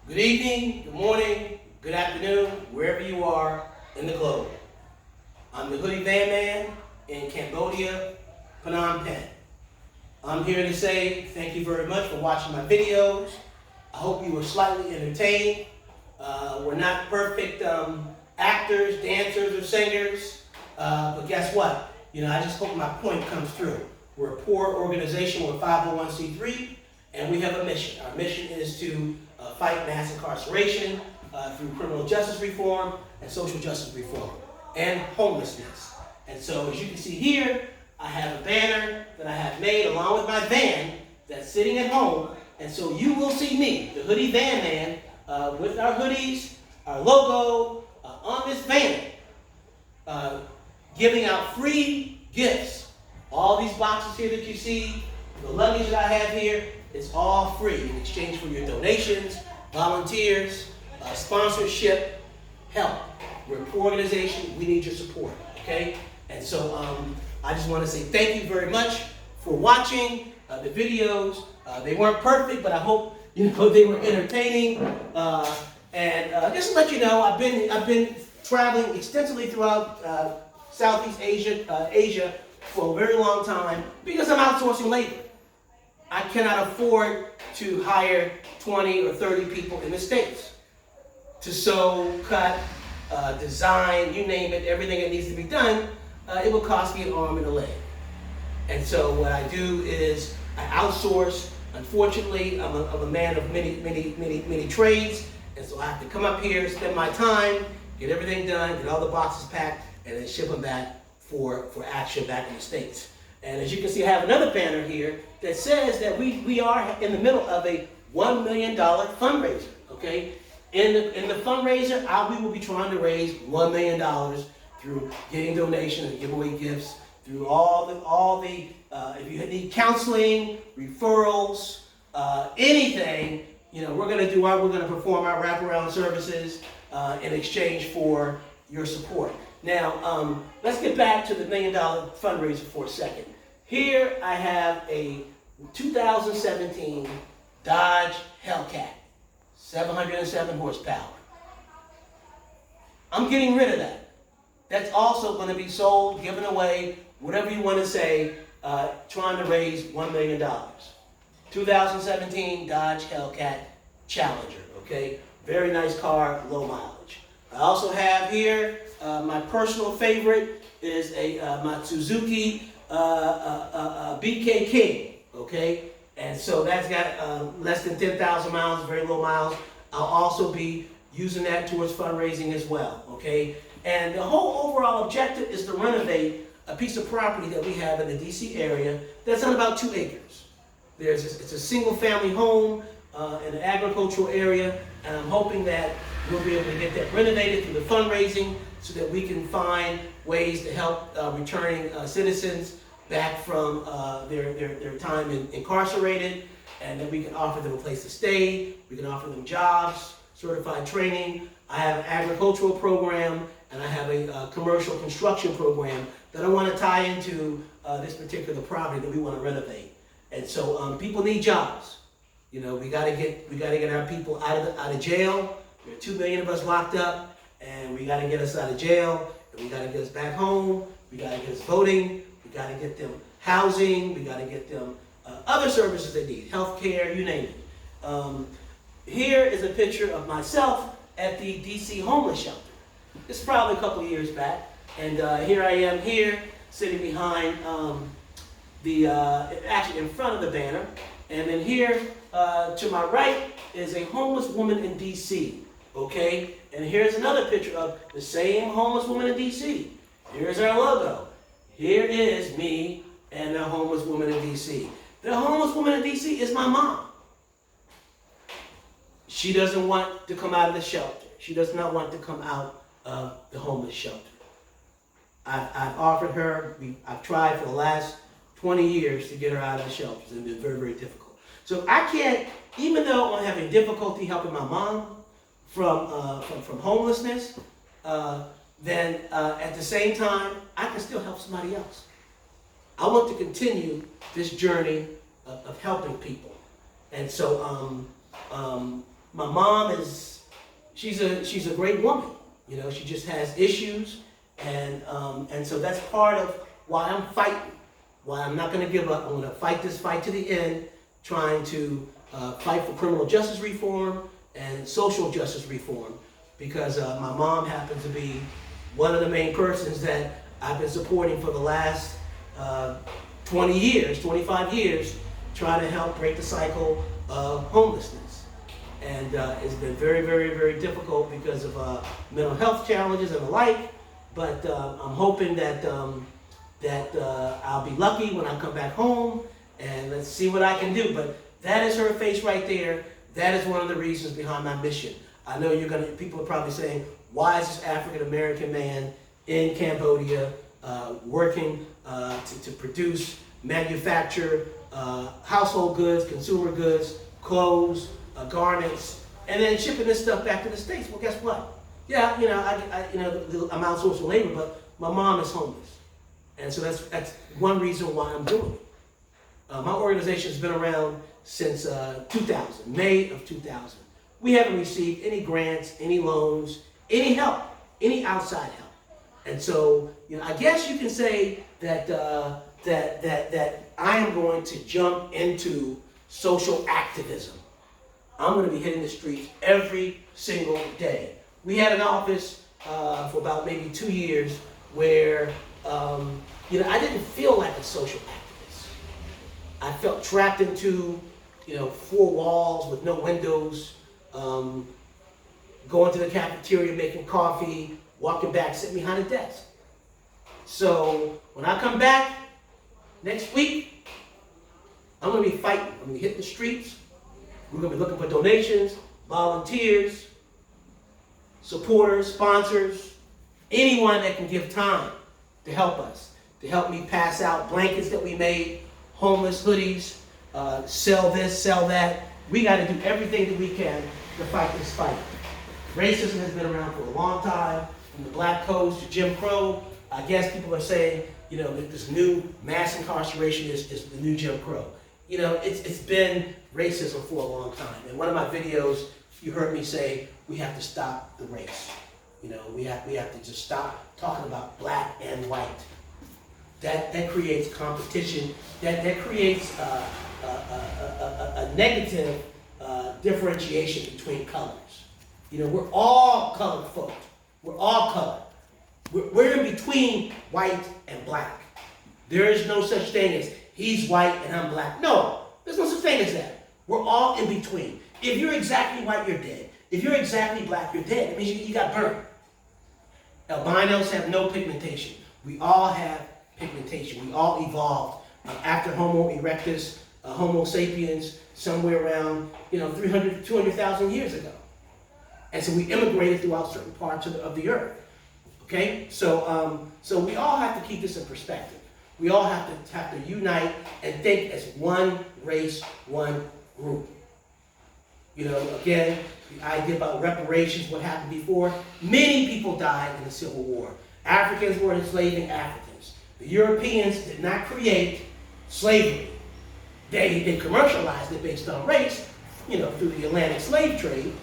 Good evening, good morning, good afternoon, wherever you are in the globe. I'm the Hoodie Van Man in Cambodia, Phnom Penh. I'm here to say thank you very much for watching my videos. I hope you were slightly entertained. We're not perfect actors, dancers, or singers, but guess what? I just hope my point comes through. We're a poor organization, we're 501c3, and we have a mission. Our mission is to fight mass incarceration through criminal justice reform and social justice reform and homelessness. And so as you can see here, I have a banner that I have made along with my van that's sitting at home. And so you will see me, the Hoodie Van Man, with our hoodies, our logo on this van, giving out free gifts. All these boxes here that you see, the luggage that I have here, it's all free in exchange for your donations, volunteers, sponsorship, help. We're a poor organization. We need your support, okay? And so I just want to say thank you very much for watching the videos. They weren't perfect, but I hope they were entertaining. And just to let you know, I've been traveling extensively throughout Southeast Asia for a very long time because I'm outsourcing labor. I cannot afford to hire 20 or 30 people in the States to sew, cut, design, you name it, everything that needs to be done. It will cost me an arm and a leg. And so what I do is I outsource. Unfortunately, I'm a man of many trades, and so I have to come up here, spend my time, get everything done, get all the boxes packed, and then ship them back for action back in the States. And as you can see, I have another banner here that says that we are in the middle of a $1 million fundraiser, okay? In the fundraiser, we will be trying to raise $1 million through getting donations and giveaway gifts, through all the if you need counseling, referrals, anything, we're going to perform our wraparound services in exchange for your support. Now, let's get back to the $1 million fundraiser for a second. Here I have a 2017 Dodge Hellcat, 707 horsepower. I'm getting rid of that. That's also going to be sold, given away, whatever you want to say, trying to raise $1 million. 2017 Dodge Hellcat Challenger, okay? Very nice car, low mileage. I also have here, my personal favorite is my Suzuki BK King, okay? And so that's got less than 10,000 miles, very low miles. I'll also be using that towards fundraising as well, okay? And the whole overall objective is to renovate a piece of property that we have in the DC area that's on about 2 acres. It's a single family home in an agricultural area, and I'm hoping that we'll be able to get that renovated through the fundraising so that we can find ways to help returning citizens back from their time incarcerated, and that we can offer them a place to stay, we can offer them jobs, certified training. I have an agricultural program, and I have a commercial construction program that I want to tie into this particular property that we want to renovate. And so people need jobs. We got to get our people out of jail. There are 2 million of us locked up, and we got to get us out of jail, and we got to get us back home. We got to get us voting. We got to get them housing. We got to get them other services they need, health care, you name it. Here is a picture of myself at the DC homeless shelter. It's probably a couple of years back, and here I am here, sitting behind actually in front of the banner, and then here to my right is a homeless woman in DC, okay? And here's another picture of the same homeless woman in DC. Here's our logo. Here is me and the homeless woman in DC. The homeless woman in DC is my mom. She doesn't want to come out of the shelter. She does not want to come out of the homeless shelter. I've offered her, I've tried for the last 20 years to get her out of the shelters, and it's been very, very difficult. So I can't, even though I'm having difficulty helping my mom from homelessness, then at the same time, I can still help somebody else. I want to continue this journey of helping people. And so my mom she's a great woman. You know, she just has issues, and so that's part of why I'm fighting, why I'm not going to give up. I'm going to fight this fight to the end, trying to fight for criminal justice reform and social justice reform, because my mom happens to be one of the main persons that I've been supporting for the last 20 years, 25 years, trying to help break the cycle of homelessness. And it's been very, very, very difficult because of mental health challenges and the like. But I'm hoping that I'll be lucky when I come back home, and let's see what I can do. But that is her face right there. That is one of the reasons behind my mission. I know people are probably saying, why is this African American man in Cambodia working to produce, manufacture household goods, consumer goods, clothes, garments, and then shipping this stuff back to the States? Well, guess what? Yeah, I'm outsourcing labor, but my mom is homeless, and so that's one reason why I'm doing it. My organization has been around since 2000, May of 2000. We haven't received any grants, any loans, any help, any outside help. And so, I guess you can say that that I am going to jump into social activism. I'm going to be hitting the streets every single day. We had an office for about maybe 2 years where I didn't feel like a social activist. I felt trapped into 4 walls with no windows. Going to the cafeteria, making coffee, walking back, sitting behind a desk. So when I come back next week, I'm going to be fighting. I'm going to hit the streets. We're going to be looking for donations, volunteers, supporters, sponsors, anyone that can give time to help us, to help me pass out blankets that we made, homeless hoodies, sell this, sell that. We got to do everything that we can to fight this fight. Racism has been around for a long time, from the Black Codes to Jim Crow. I guess people are saying, that this new mass incarceration is the new Jim Crow. It's been racism for a long time. In one of my videos, you heard me say, we have to stop the race. We have to just stop talking about black and white. That creates competition. That creates a negative differentiation between colors. We're all colored folk. We're all colored. We're in between white and black. There is no such thing as he's white and I'm black. No, there's no such thing as that. We're all in between. If you're exactly white, you're dead. If you're exactly black, you're dead. It means you got burned. Albinos have no pigmentation. We all have pigmentation. We all evolved after Homo erectus, Homo sapiens, somewhere around 300, 200,000 years ago. And so we immigrated throughout certain parts of the earth. Okay, so we all have to keep this in perspective. We all have to unite and think as one race, one group. Again, the idea about reparations, what happened before. Many people died in the Civil War. Africans were enslaving Africans. The Europeans did not create slavery. They commercialized it based on race, through the Atlantic slave trade,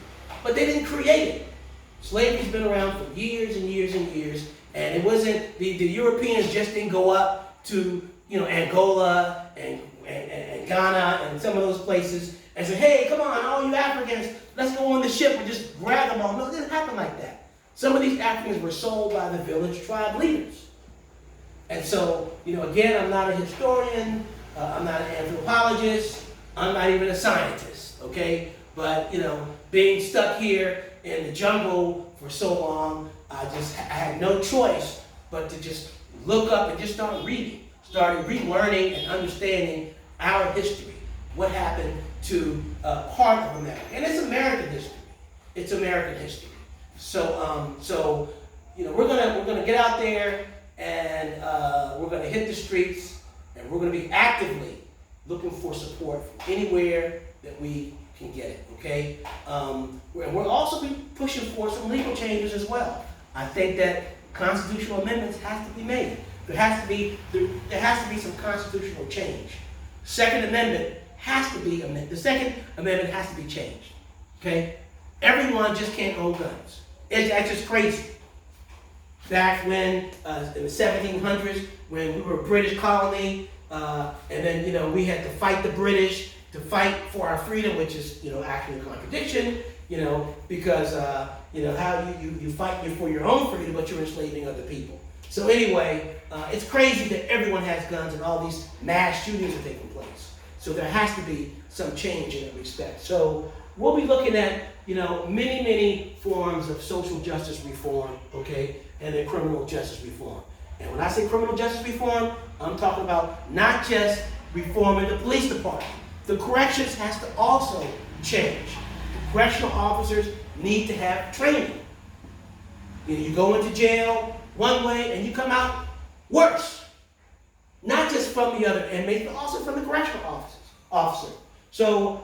but they didn't create it. Slavery's been around for years and years and years, and it wasn't, the Europeans just didn't go up to, Angola and Ghana and some of those places and say, hey, come on, all you Africans, let's go on the ship and just grab them all. No, it didn't happen like that. Some of these Africans were sold by the village tribe leaders. And so, again, I'm not a historian, I'm not an anthropologist, I'm not even a scientist, okay? But, being stuck here in the jungle for so long, I had no choice but to just look up and just start reading. Started relearning and understanding our history, what happened to part of America. And it's American history. It's American history. So we're gonna get out there and we're gonna hit the streets, and we're gonna be actively looking for support from anywhere that we can get it, okay? And we'll also be pushing for some legal changes as well. I think that constitutional amendments have to be made. There has to be some constitutional change. Second Amendment has to be amended. The Second Amendment has to be changed, okay? everyone just can't own guns. That's just crazy. Back when, in the 1700s, when we were a British colony, and then, we had to fight the British to fight for our freedom, which is, actually a contradiction, because, how you fight for your own freedom, but you're enslaving other people. So anyway, it's crazy that everyone has guns and all these mass shootings are taking place. So there has to be some change in that respect. So we'll be looking at, many, many forms of social justice reform, okay, and then criminal justice reform. And when I say criminal justice reform, I'm talking about not just reforming the police department. The corrections has to also change. The correctional officers need to have training. You go into jail one way and you come out worse. Not just from the other inmates, but also from the correctional officer. So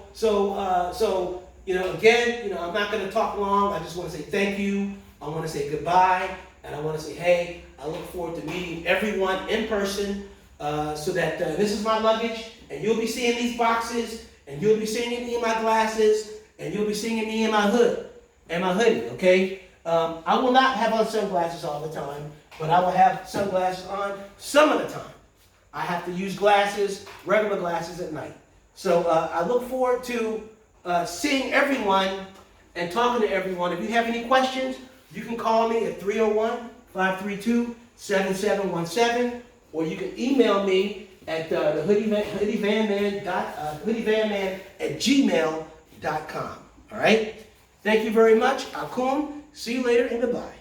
again, I'm not going to talk long. I just want to say thank you. I want to say goodbye. And I want to say, hey, I look forward to meeting everyone in person so that this is my luggage, and you'll be seeing these boxes, and you'll be seeing me in my glasses, and you'll be seeing me in my hood and my hoodie, okay? I will not have on sunglasses all the time, but I will have sunglasses on some of the time. I have to use glasses, regular glasses at night. So I look forward to seeing everyone and talking to everyone. If you have any questions, you can call me at 301-532-7717, or you can email me at the hoodievanman@gmail.com. All right? Thank you very much. Akum. See you later and goodbye.